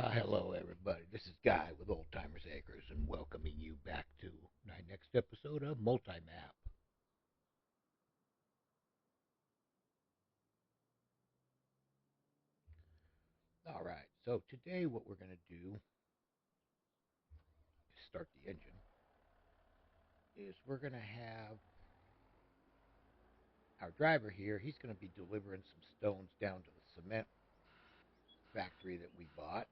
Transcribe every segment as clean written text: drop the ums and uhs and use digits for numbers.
Hello, everybody. This is Guy with Old Timers Acres, and welcoming you back to my next episode of MultiMap. All right, so today what we're going to do is start the engine. Is we're going to have our driver here. He's going to be delivering some stones down to the cement factory that we bought.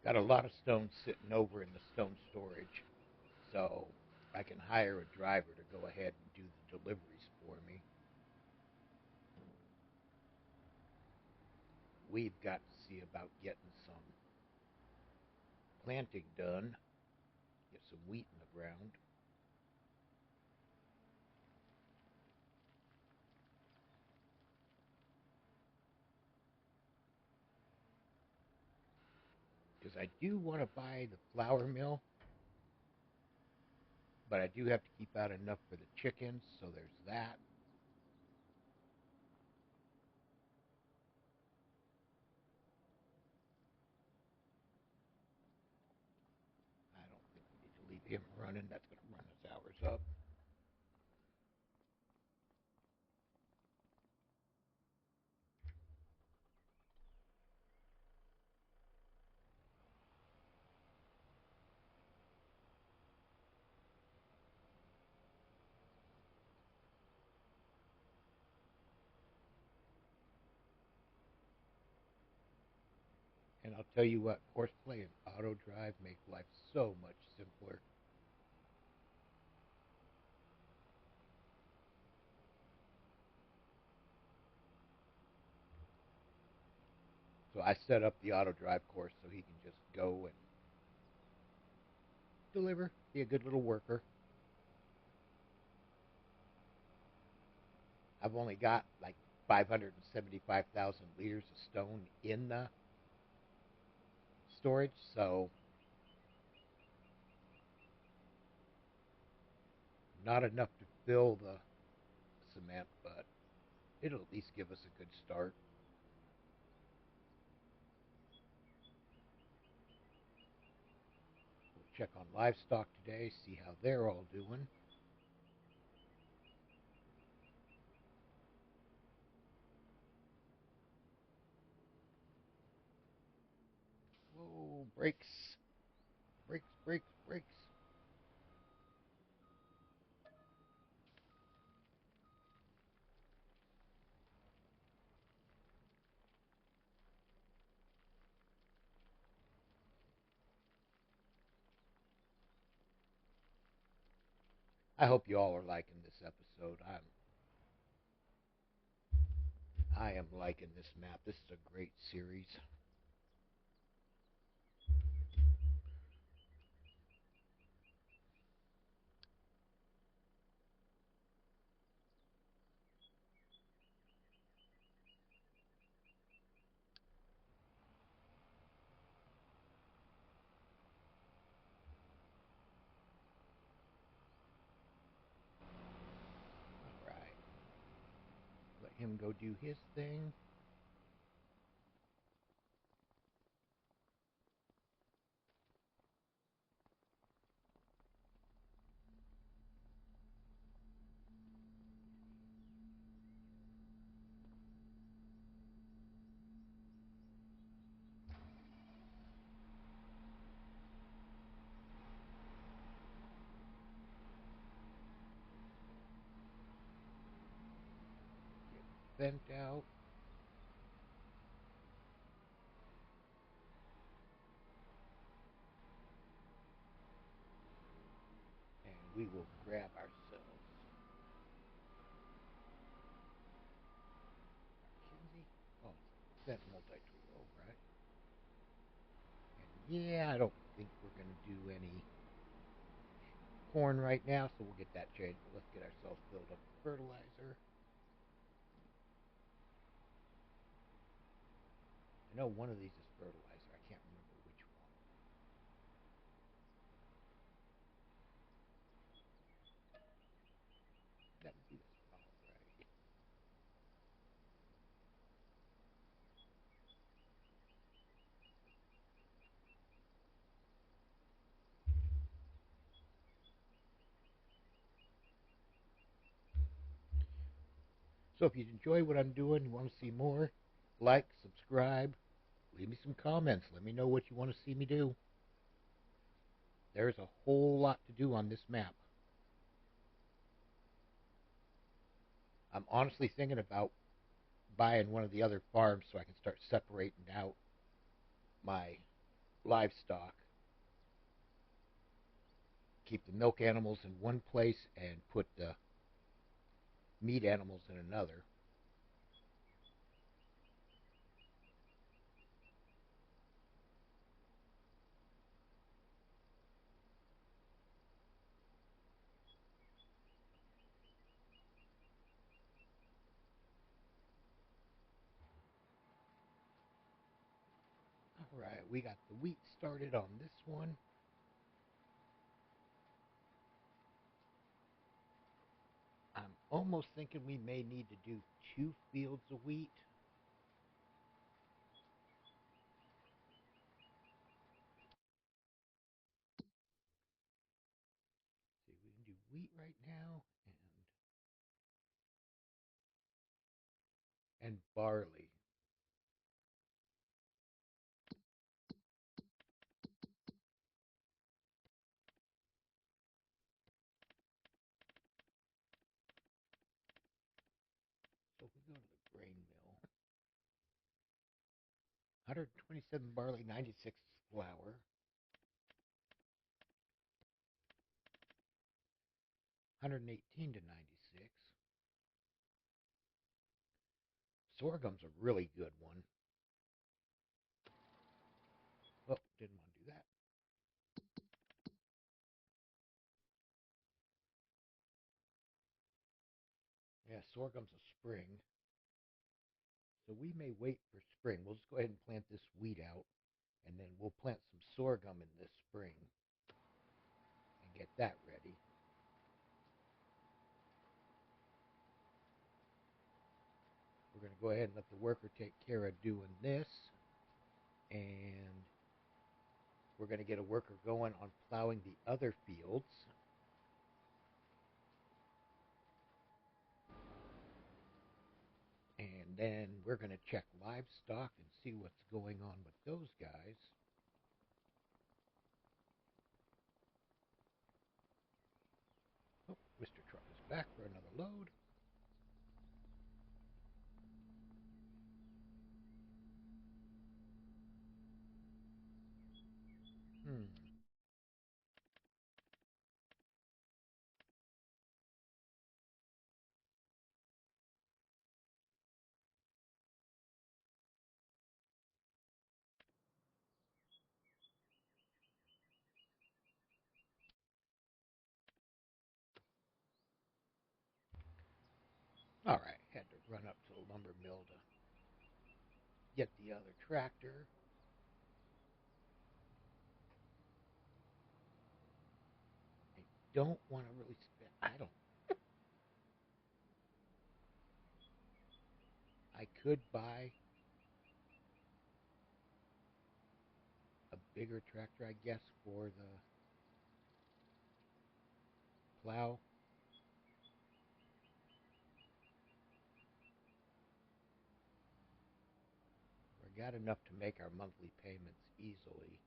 Got a lot of stones sitting over in the stone storage, so I can hire a driver to go ahead and do the deliveries for me. We've got to see about getting some planting done, get some wheat in the ground. Because I do want to buy the flour mill, but I do have to keep out enough for the chickens, so there's that. I don't think we need to leave him running. That's going to run his hours up. And I'll tell you what, horseplay and auto drive make life so much simpler. So I set up the auto drive course so he can just go and deliver, be a good little worker. I've only got like 575,000 liters of stone in the storage, so not enough to fill the cement, but it'll at least give us a good start. We'll check on livestock today, see how they're all doing. Whoa, brakes, brakes, brakes, brakes. I hope you all are liking this episode. I am liking this map. This is a great series. All right. Let him go do his thing. Get bent out. And we will grab ourselves Yeah, I don't think we're going to do any corn right now, so we'll get that changed. But let's get ourselves filled up with fertilizer. I know one of these is fertilizer. I can't remember which one. That would be this one. All right. So if you enjoy what I'm doing, you want to see more, like, subscribe, leave me some comments. Let me know what you want to see me do. There's a whole lot to do on this map. I'm honestly thinking about buying one of the other farms so I can start separating out my livestock. Keep the milk animals in one place and put the meat animals in another. All right, we got the wheat started on this one. I'm almost thinking we may need to do 2 fields of wheat. See, we can do wheat right now and barley. So if we go to the grain mill, 127 barley, 96 flour, 118 to 96. Sorghum's a really good one. Oh, didn't want to do that. Yeah, sorghum's a spring. So we may wait for spring. We'll just go ahead and plant this wheat out, and then we'll plant some sorghum in this spring and get that ready. We're going to go ahead and let the worker take care of doing this, and we're going to get a worker going on plowing the other fields. And then we're going to check livestock and see what's going on with those guys. Oh, Mr. Truck is back for another load. Hmm. All right, had to run up to the lumber mill to get the other tractor. I don't want to really spend. I could buy a bigger tractor, I guess, for the plow. We got enough to make our monthly payments easily.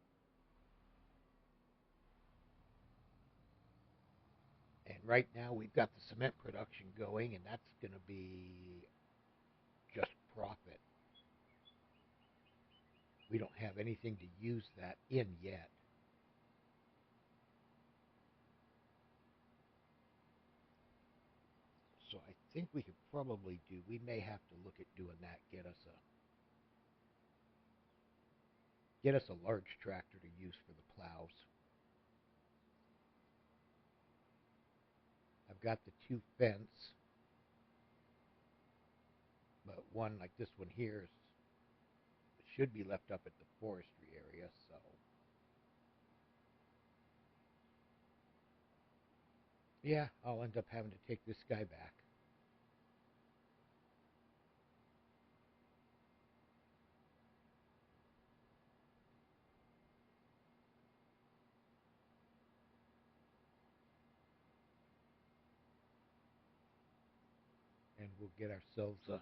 And right now we've got the cement production going, and that's going to be just profit. We don't have anything to use that in yet. So I think we could probably do, we may have to look at doing that, get us Get us a large tractor to use for the plows. I've got the 2 fence, but one like this one here should be left up at the forestry area, so yeah, I'll end up having to take this guy back. And we'll get ourselves a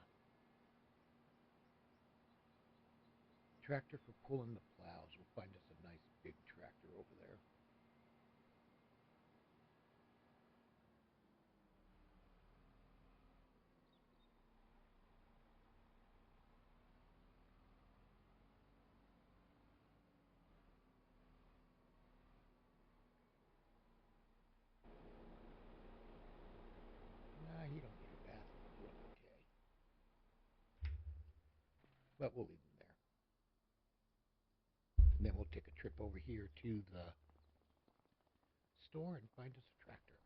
tractor for pulling the plows. We'll find us a nice big tractor over there. Nah, he don't need a bath. He'll look okay. But we'll leave him there. And then we'll take a trip over here to the store and find us a tractor.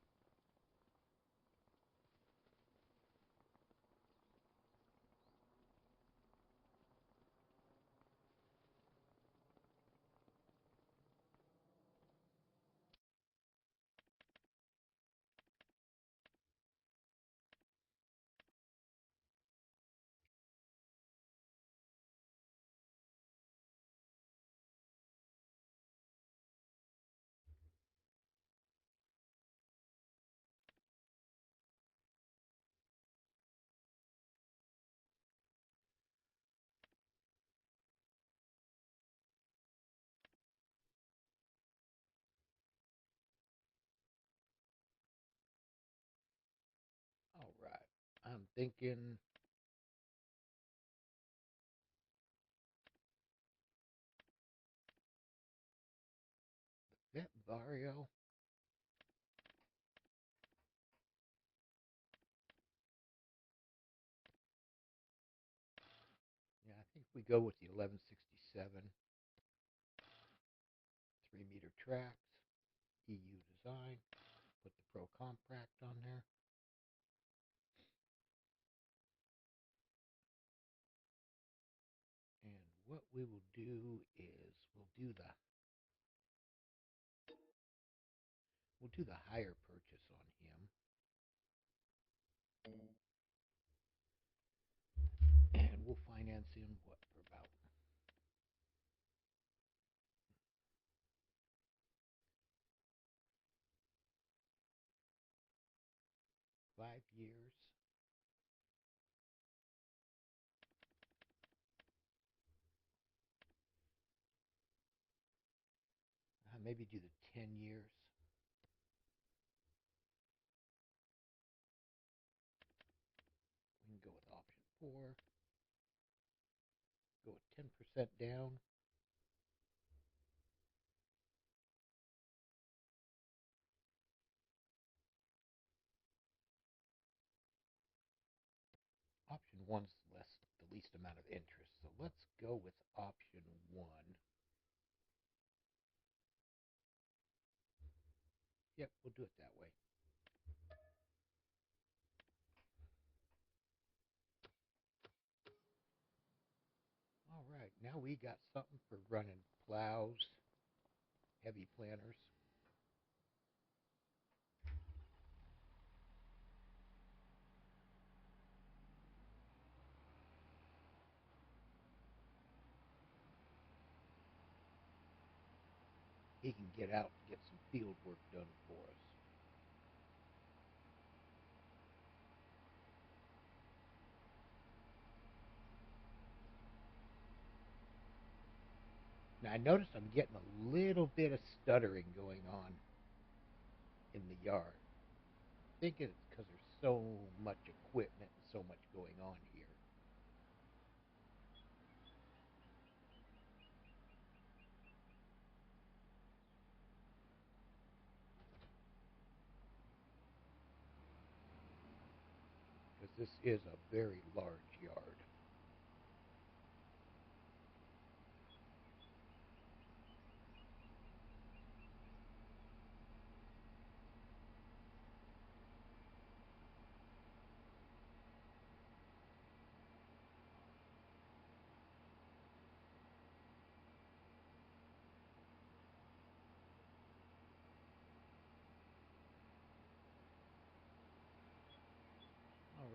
All right. I'm thinking that Vario. Yeah, I think we go with the 1167 3-meter tracks, EU design. Put the Pro Compact on there. And what we will do is we'll do the higher purchase on him. And we'll finance him what for about 5 years. Maybe do the 10 years. We can go with option 4. Go with 10% down. Option 1's the least amount of interest. So let's go with option 1. Yep, we'll do it that way. All right, now we got something for running plows, heavy planters. He can get out and get some field work done for us. Now I notice I'm getting a little bit of stuttering going on in the yard. I think it's because there's so much equipment and so much going on here. Because this is a very large yard.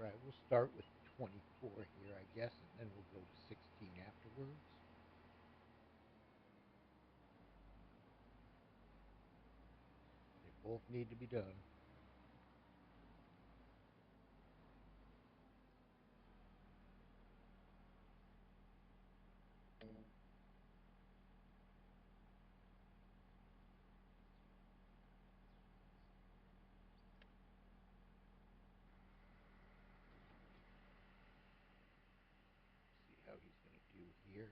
Alright, we'll start with 24 here, I guess, and then we'll go to 16 afterwards. They both need to be done. See how he's going to do here.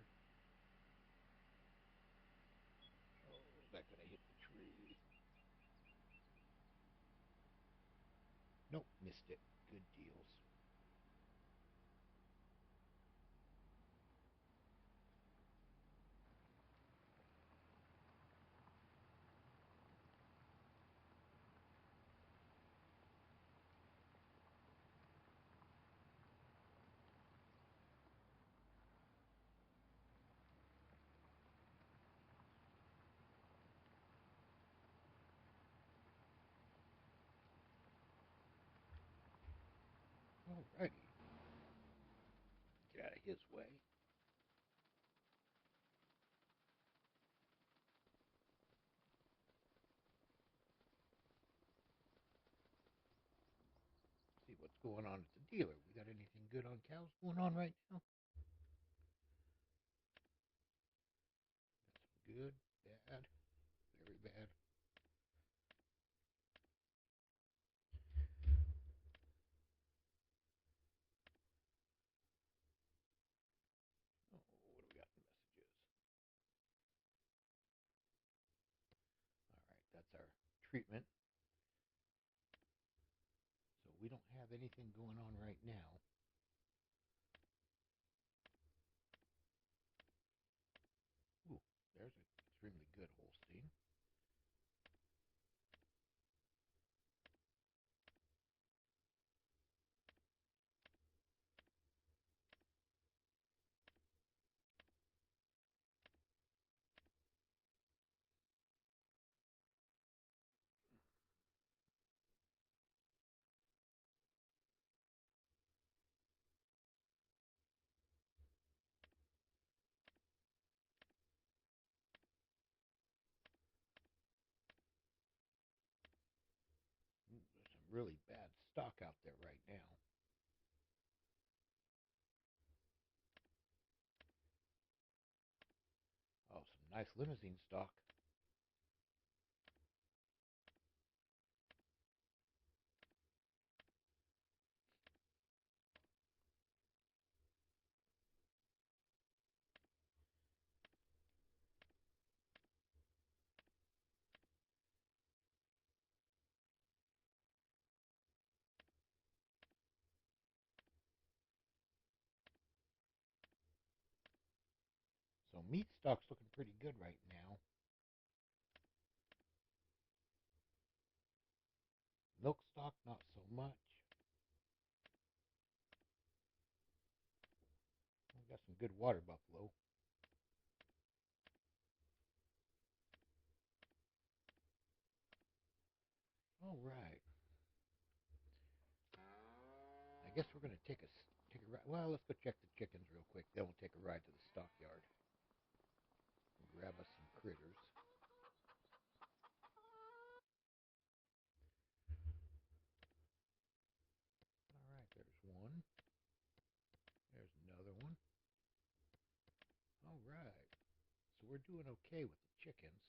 Oh, is that going to hit the tree? Nope, missed it. Good deals. Alrighty. Get out of his way. See what's going on at the dealer. We got anything good on cows going on right now? That's good, bad, very bad. Oh, what do we got in messages? Alright, that's our treatment. So we don't have anything going on right now. Ooh, there's an extremely good Holstein. Ooh, there's some really bad stock out there right now. Oh, some nice limousine stock. So meat stock's looking pretty good right now. Milk stock, not so much. We got some good water buffalo. All right. I guess we're gonna take a ride. Well, let's go check the chickens real quick. Then we'll take a ride to the stockyard. Grab us some critters. All right, there's one. There's another one. All right. So we're doing okay with the chickens.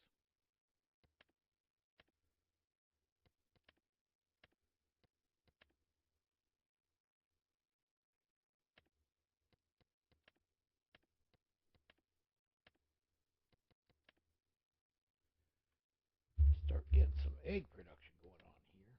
Start getting some egg production going on here.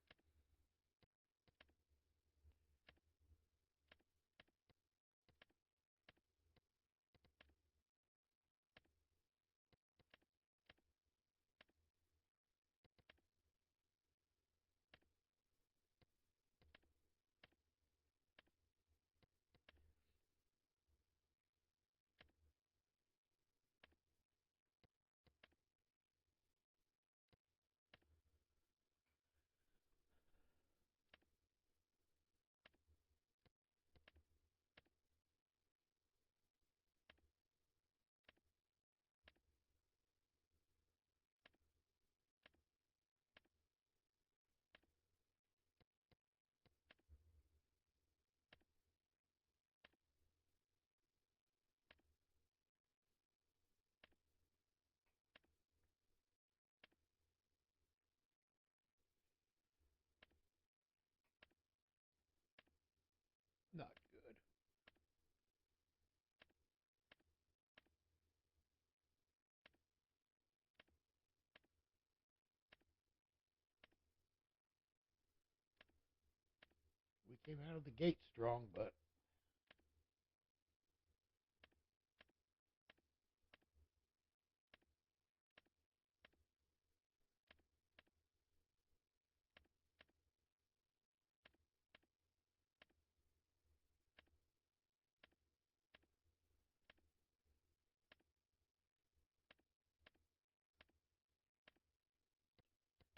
Came out of the gate strong, but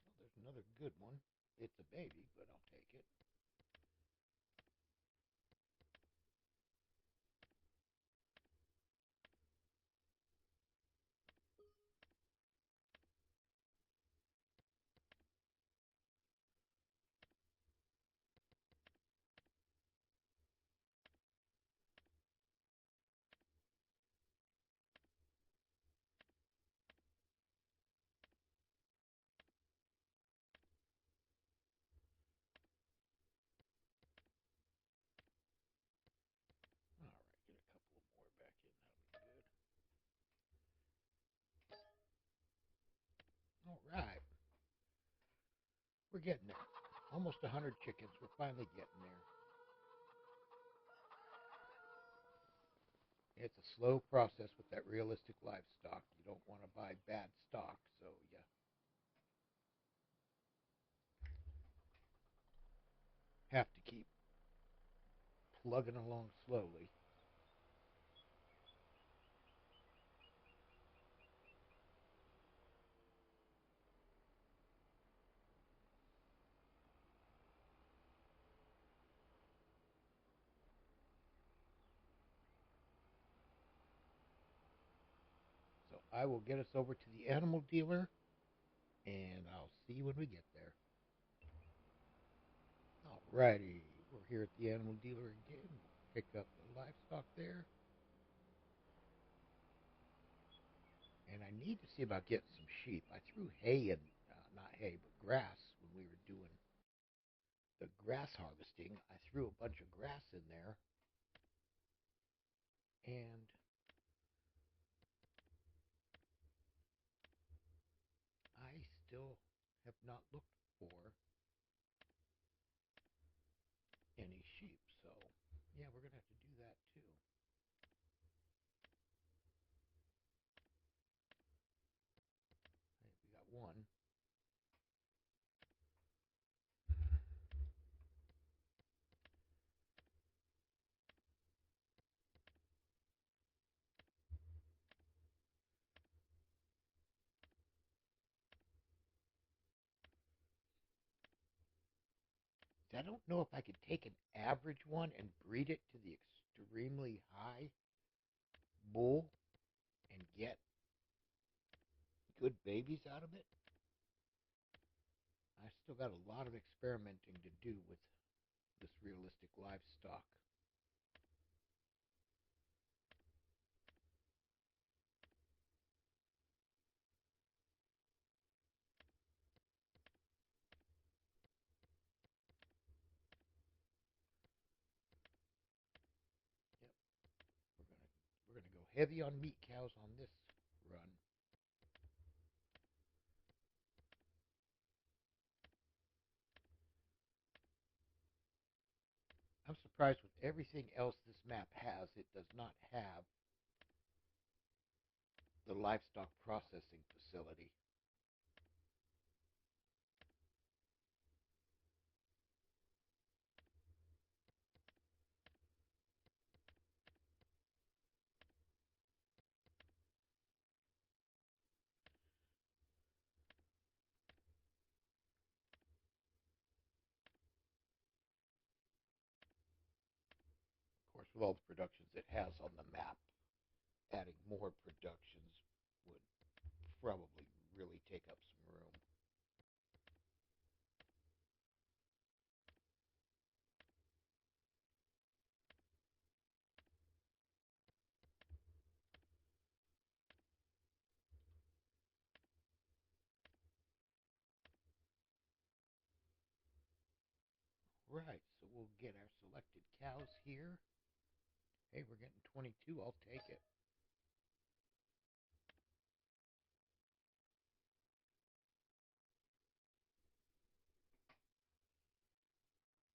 well, there's another good one. It's a baby, but I'll take it. All right, get a couple more back in. That'll be good. All right, we're getting there. Almost 100 chickens. We're finally getting there. It's a slow process with that realistic livestock. You don't want to buy bad stock, so you have to keep plugging along slowly. So I will get us over to the animal dealer, and I'll see you when we get there. Alrighty, we're here at the animal dealer again. Pick up the livestock there. And I need to see about getting some sheep. I threw hay in, not hay, but grass when we were doing the grass harvesting. I threw a bunch of grass in there, and I still have not looked for any sheep. So, yeah, we're going to have to do that too. Hey, we got one. I don't know if I could take an average one and breed it to the extremely high bull and get good babies out of it. I still got a lot of experimenting to do with this realistic livestock. Yep, we're gonna go heavy on meat cows on this run. I'm surprised with everything else this map has, it does not have the livestock processing facility. Of course, with all the productions it has on the map, adding more productions would probably really take up some room. Right, so we'll get our selected cows here. Hey, we're getting 22. I'll take it.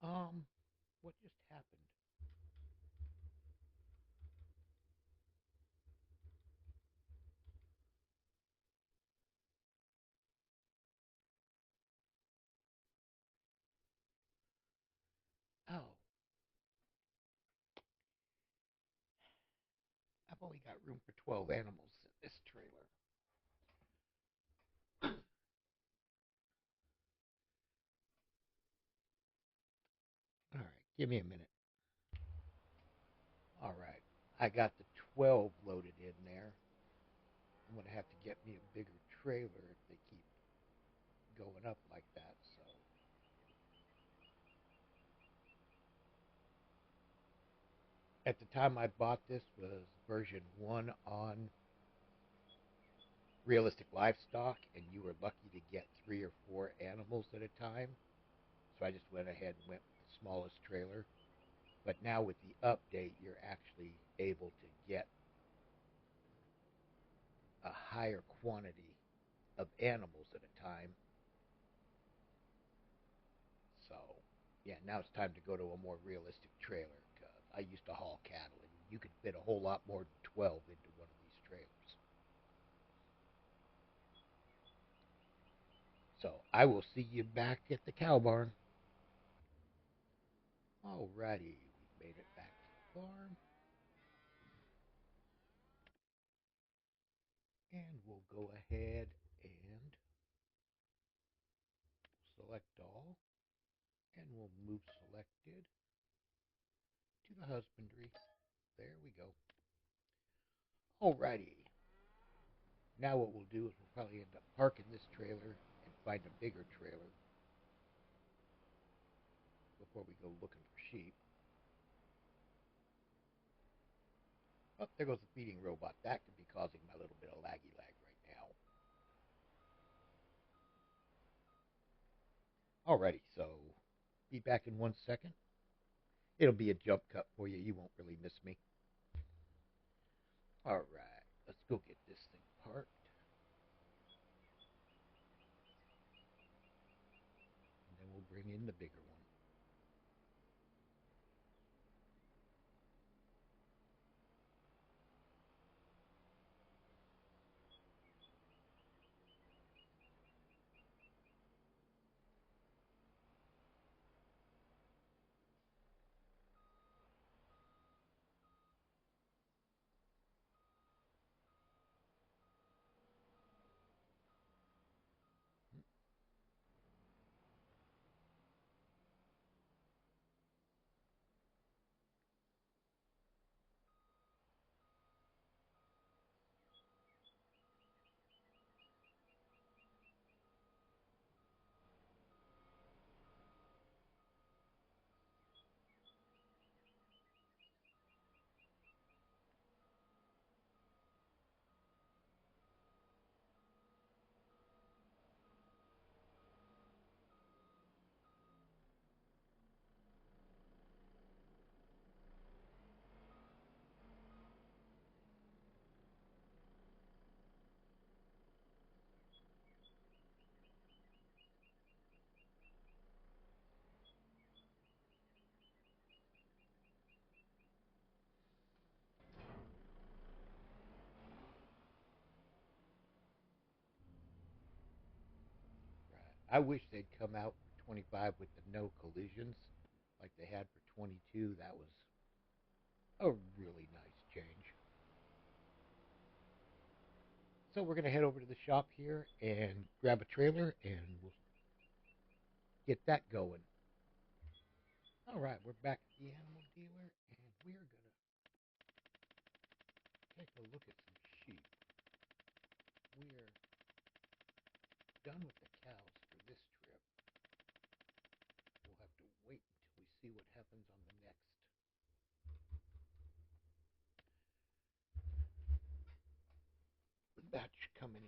Um, What just happened? Oh, I've only got room for 12 animals in this trailer. All right, give me a minute. All right, I got the 12 loaded in there. I'm going to have to get me a bigger trailer if they keep going up like that. So at the time I bought this was version 1 on realistic livestock, and you were lucky to get 3 or 4 animals at a time. So I just went ahead and went with the smallest trailer. But now with the update, you're actually able to get a higher quantity of animals at a time. So, yeah, now it's time to go to a more realistic trailer because I used to haul cattle, and you could fit a whole lot more than 12 into one of these trailers. So, I will see you back at the cow barn. Alrighty, we made it back to the farm, and we'll go ahead and select all, and we'll move selected to the husbandry. There we go. Alrighty. Now what we'll do is we'll probably end up parking this trailer and find a bigger trailer before we go looking for sheep. Oh, there goes the feeding robot. That could be causing my little bit of laggy lag right now. Alrighty, so be back in 1 second. It'll be a jump cut for you. You won't really miss me. Alright, let's go get this thing parked. And then we'll bring in the bigger one. Right. I wish they'd come out for 25 with the no collisions like they had for 22. That was a really nice change. So we're going to head over to the shop here and grab a trailer and we'll get that going. All right, we're back at the animal dealer and we're going to take a look at some sheep. We're done with the cows for this trip. We'll have to wait until we see what happens on the next batch coming in.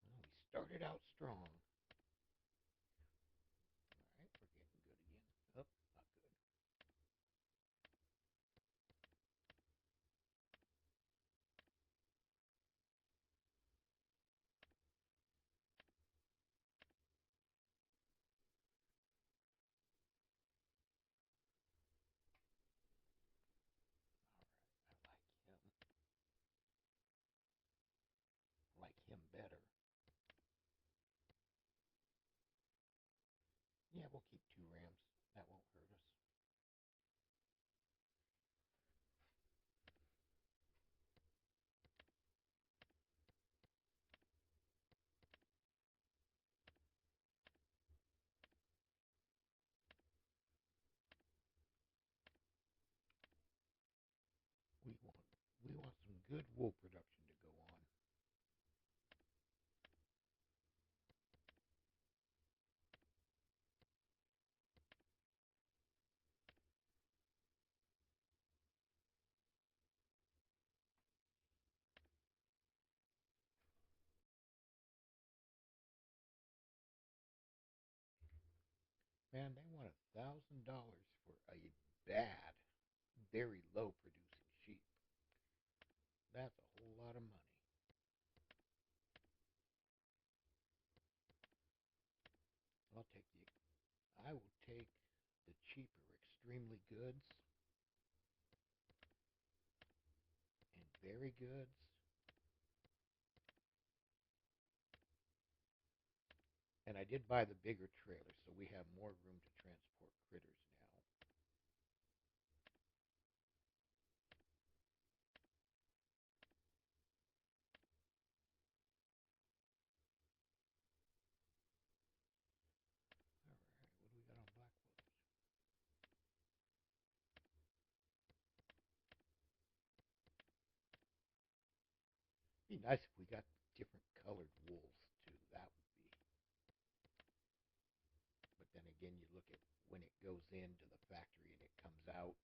Well, we started out strong. All right, we're getting good again. we'll keep 2 rams. That won't hurt us. We want we want some good wool production to go on. Man, they want $1,000 for a bad, very low producing sheep. That's a whole lot of money. I will take the cheaper extremely goods and very goods. And I did buy the bigger trailer, so we have more room to transport critters now. All right, what do we got on black wolves? Be nice if we got different colored wolves too. That would be. But then again, you look at when it goes into the factory and it comes out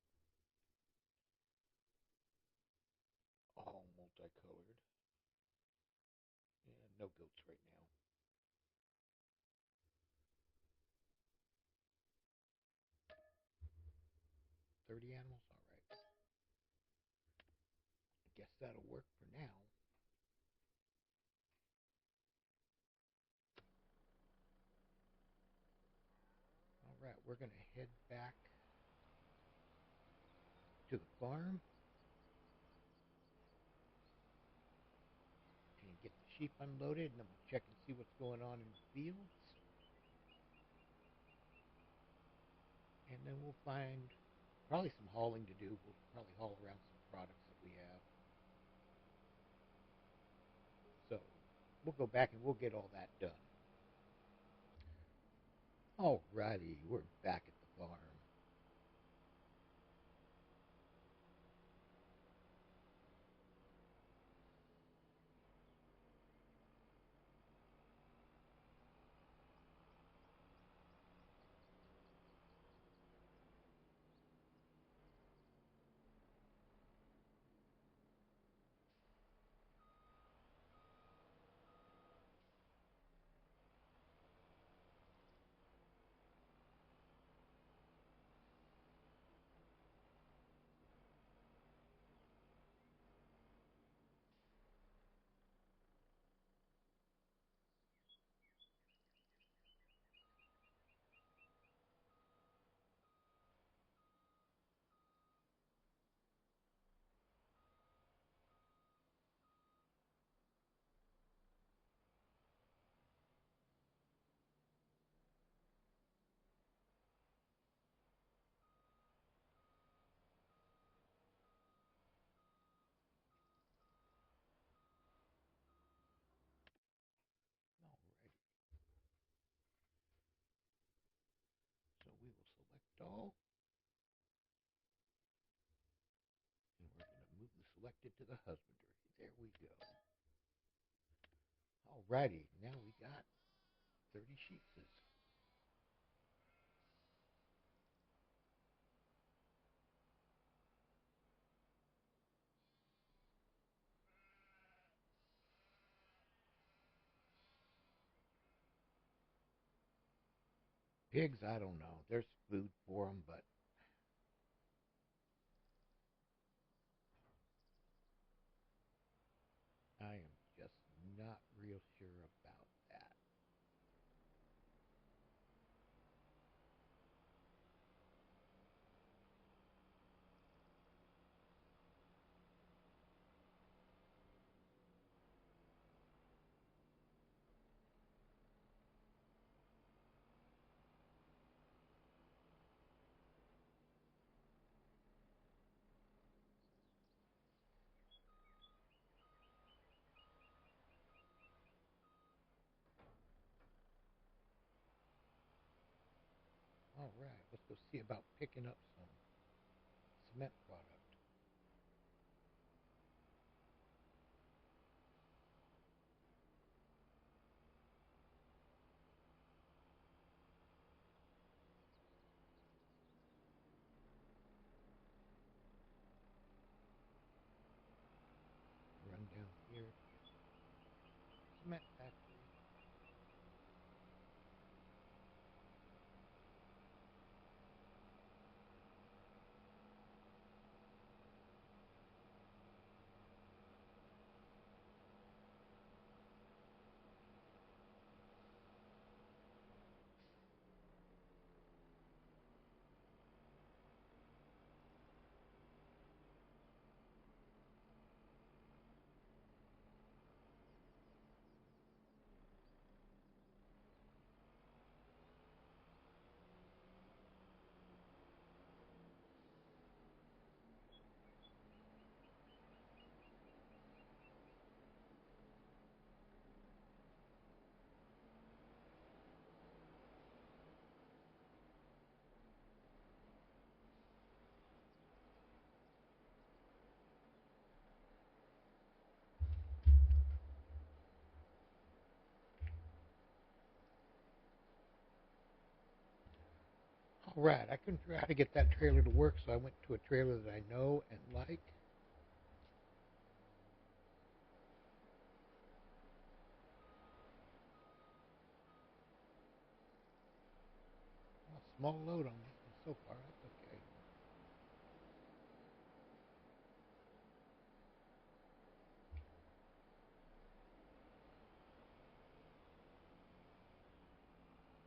all multicolored. Yeah, no goats right now. 30 animals? All right. I guess that'll work for now. All right, we're going to head back to the farm and get the sheep unloaded, and then we'll check and see what's going on in the fields. And then we'll find probably some hauling to do. We'll probably haul around some products that we have. So we'll go back and we'll get all that done. Alrighty, we're back at the farm. Alrighty. So we will select all. And we're going to move the selected to the husbandry. There we go. Alrighty, now we got 30 sheepses. Pigs, I don't know. There's food for them, but I am just not real sure about that. All right, let's go see about picking up some cement product. Run down here to the cement factory. All right, I couldn't figure out how to get that trailer to work, so I went to a trailer that I know and like. Oh, small load on this one so far. That's okay.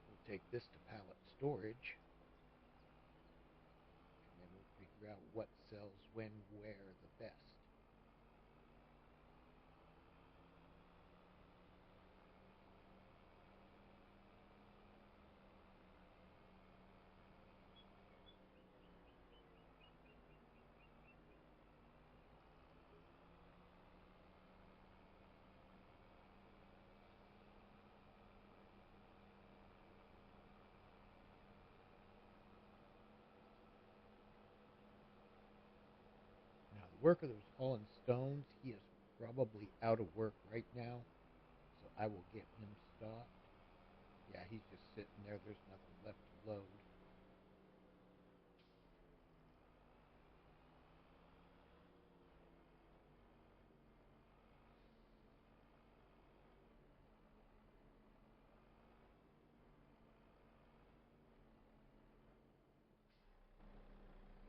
We'll take this to pallet storage, and then we'll figure out what sells when, where the best. Now, the worker that was hauling stones, he is probably out of work right now, so I will get him stopped. Yeah, he's just sitting there. There's nothing left to load.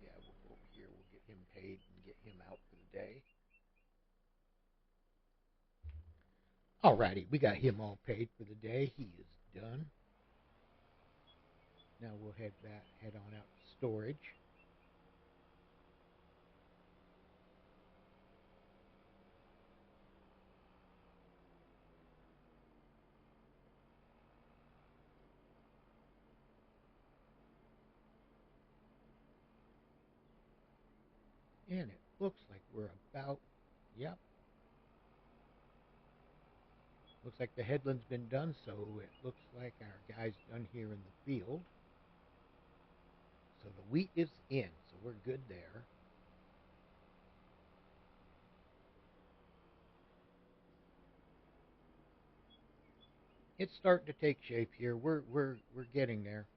Yeah, we'll go over here. We'll get him paid and get him out for the day. Alrighty, we got him all paid for the day. He is done. Now we'll head on out to storage. And it looks like we're about, yep, looks like the headland's been done, so it looks like our guy's done here in the field. So the wheat is in, so we're good there. It's starting to take shape here. We're getting there.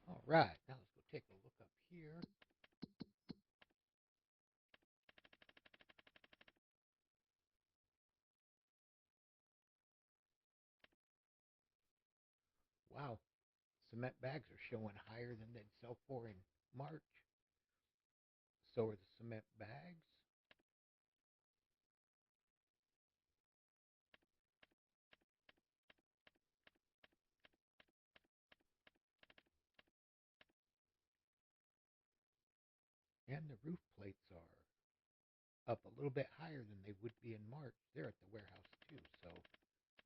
All right, now let's go take a look up here. Wow, cement bags are showing higher than they'd sell for in March. So are the cement bags. And the roof plates are up a little bit higher than they would be in March. They're at the warehouse too. So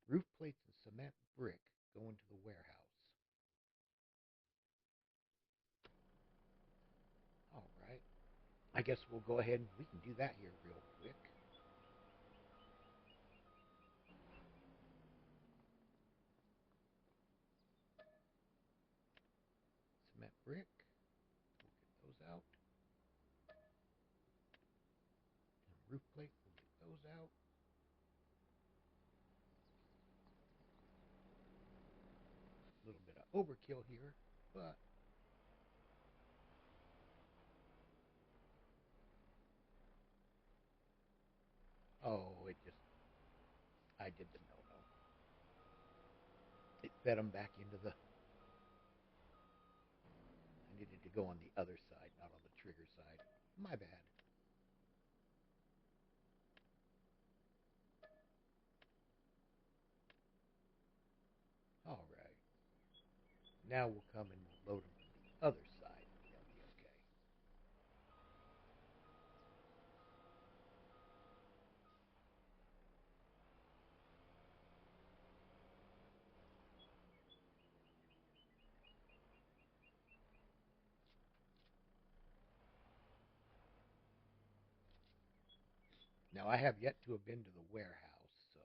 roof plates and cement brick go into the warehouse. All right. I guess we'll go ahead and we can do that here real quick. Cement brick. We'll get those out. And roof plate. We'll get those out. A little bit of overkill here, but oh, I did the no-no. It fed them back into the, I needed to go on the other side, not on the trigger side. My bad. All right. Now we'll come and we'll load them on the other side. They'll be okay. Now I have yet to have been to the warehouse, so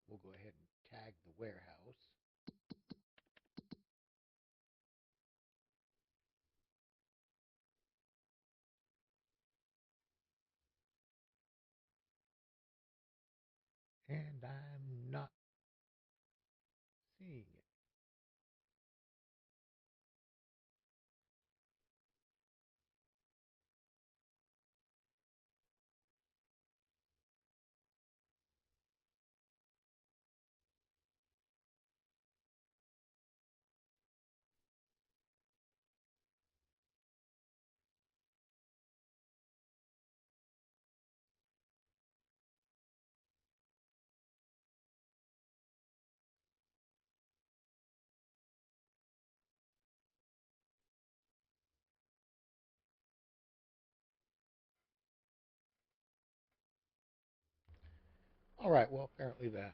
we'll go ahead and tag the warehouse. And I'm not seeing it. All right, well, apparently the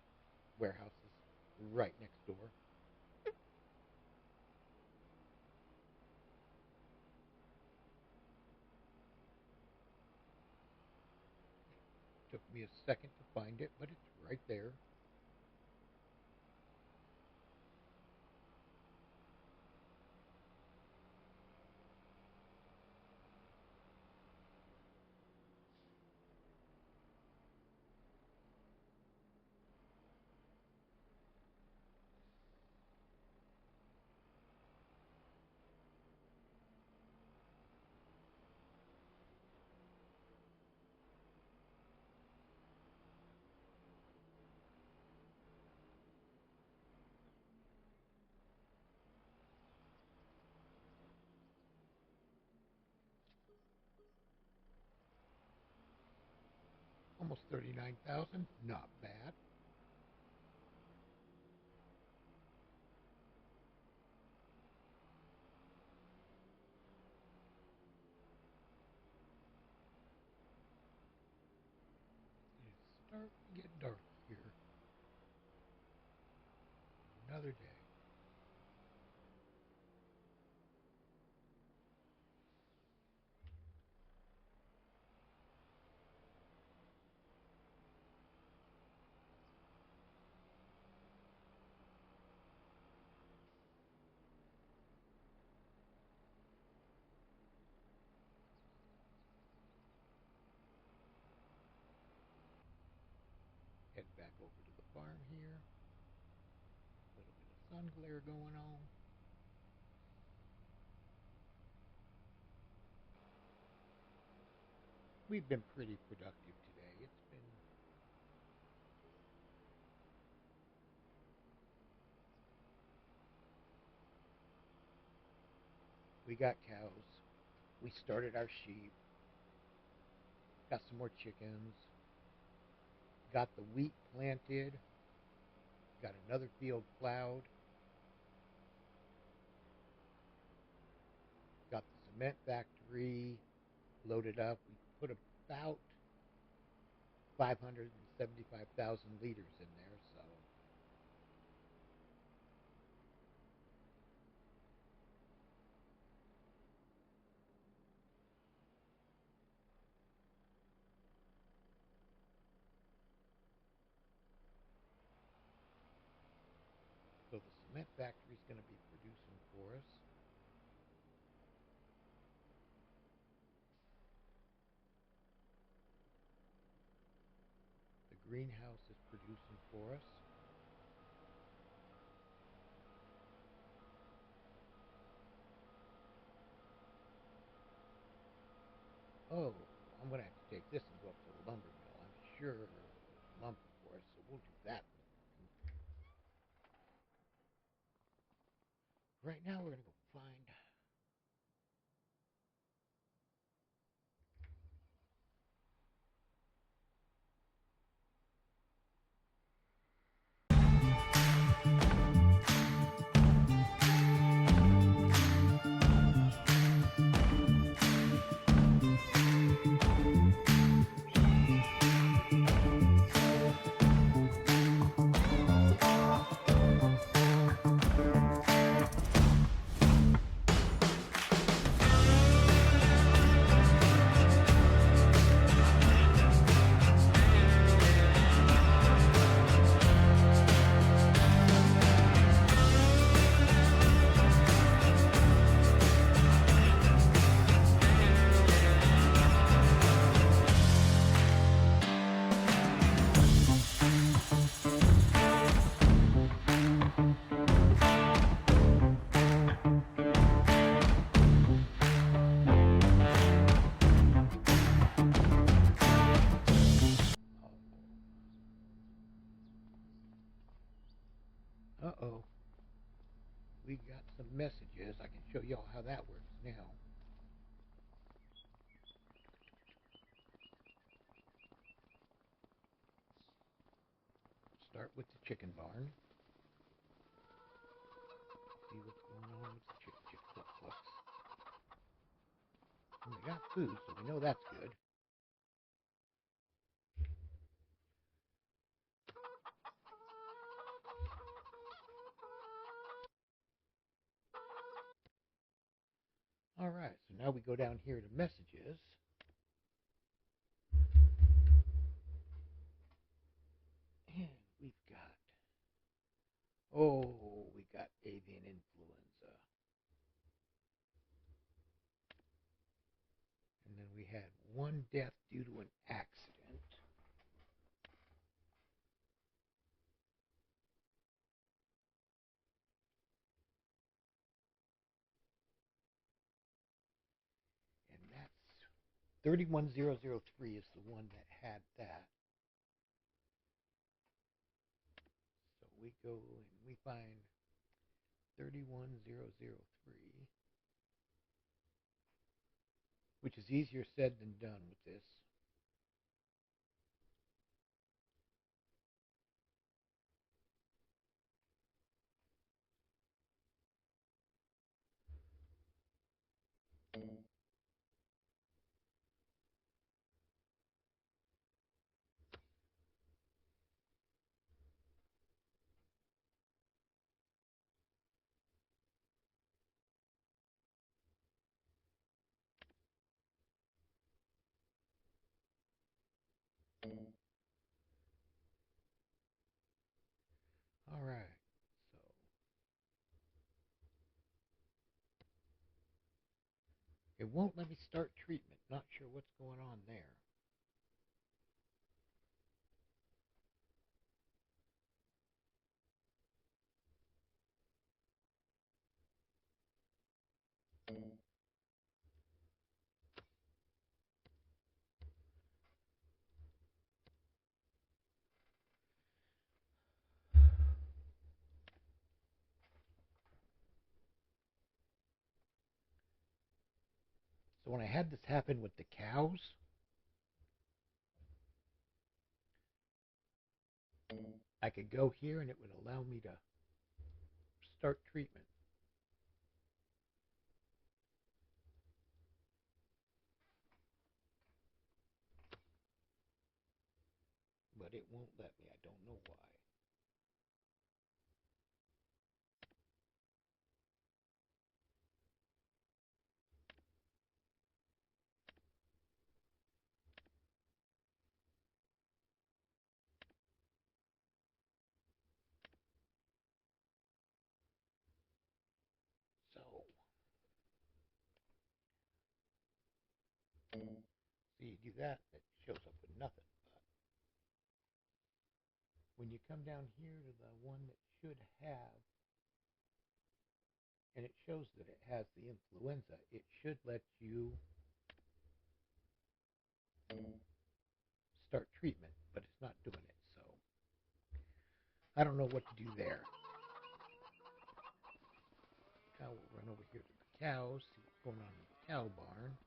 warehouse is right next door. Took me a second to find it, but it's right there. Almost 39,000. Not bad. It's starting to get dark here. Another day. Head back over to the farm here. A little bit of sun glare going on. We've been pretty productive today. We got cows. We started our sheep. Got some more chickens. Got the wheat planted. Got another field plowed. cement factory loaded up. We put about 575,000 liters in there, so the cement factory is going to be producing for us. The greenhouse is producing for us. Oh, I'm going to have to take this and go up to the lumber mill. I'm sure there's lumber for us, so we'll do that in the morning. Right now, we're going to go find. Uh-oh. We got some messages. I can show y'all how that works now. Start with the chicken barn. See what's going on with the chick clucks. And they got food, so we know that's good. All right, so now we go down here to messages. And we've got, we got avian influenza. And then we had one death due to an accident. And that's 31003 is the one that had that. So we go and we find 31003, which is easier said than done with this. All right, so it won't let me start treatment. Not sure what's going on there. So when I had this happen with the cows, I could go here and it would allow me to start treatment. won't let me. I don't know why. So, see, you do that, it shows up with nothing. But when you come down here to the one that should have, and it shows that it has the influenza, it should let you start treatment, but it's not doing it. So, I don't know what to do there. Now we'll run over here to the cows, see what's going on in the cow barn.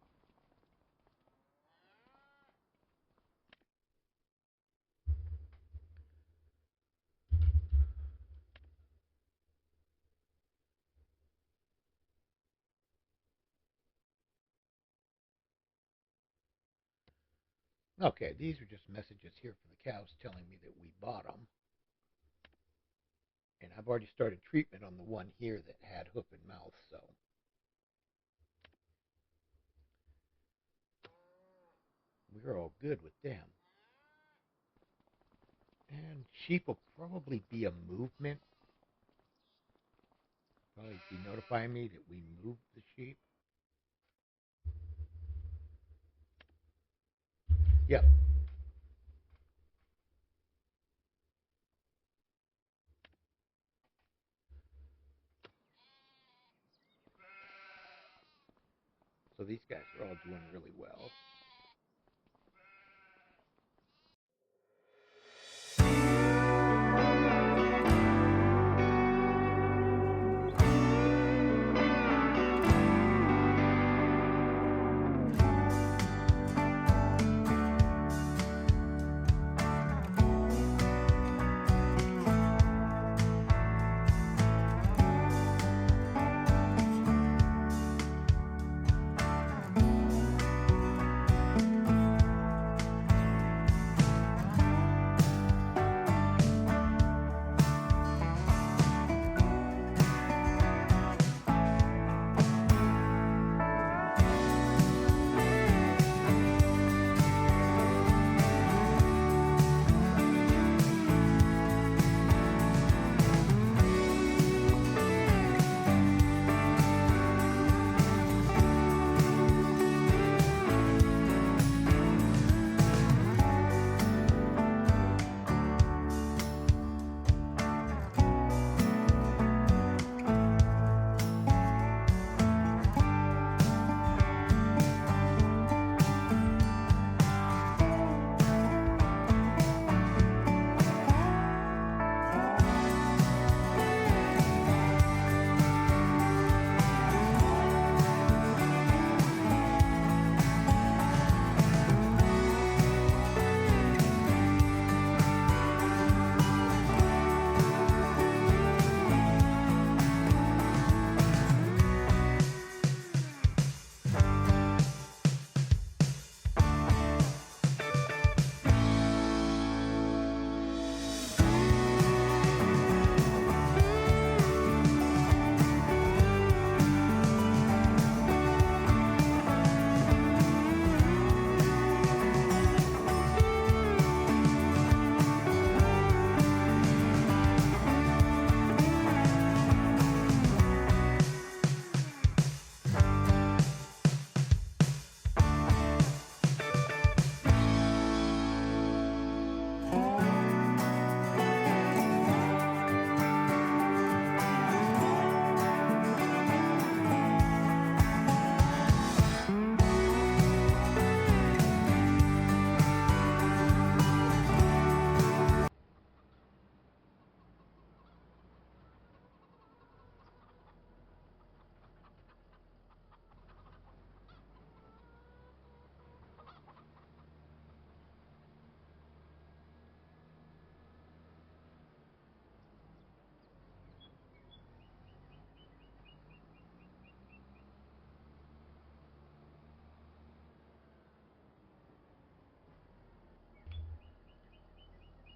Okay, these are just messages here from the cows telling me that we bought them. And I've already started treatment on the one here that had hoof and mouth, so. We're all good with them. And sheep will probably be a movement. Probably be notifying me that we moved the sheep. Yep. So these guys are all doing really well.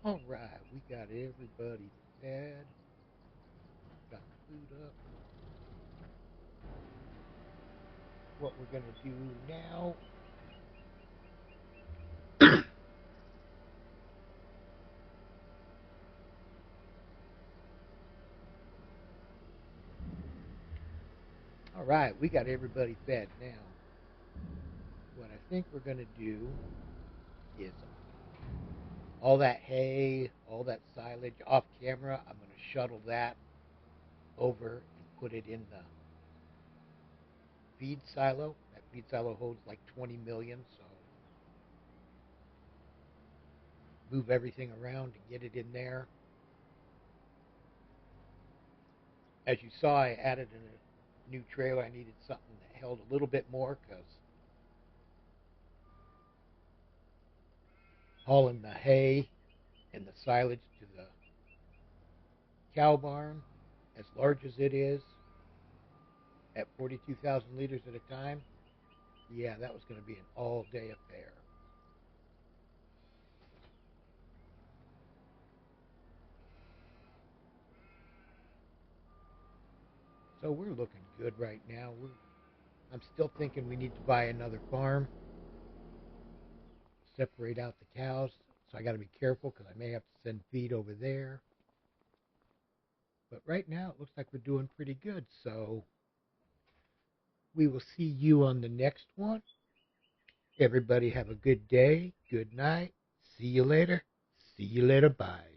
All right, we got everybody fed. Got the food up. What we're going to do now. All right, we got everybody fed now. What I think we're going to do is all that hay, all that silage off camera, I'm going to shuttle that over and put it in the feed silo. That feed silo holds like 20 million, so move everything around to get it in there. As you saw, I added a new trailer. I needed something that held a little bit more because hauling the hay and the silage to the cow barn, as large as it is, at 42,000 liters at a time, yeah, that was going to be an all-day affair. So we're looking good right now. I'm still thinking we need to buy another farm, separate out the cows. So I got to be careful because I may have to send feed over there. But right now it looks like we're doing pretty good. So we will see you on the next one. Everybody have a good day, good night. See you later. See you later. Bye.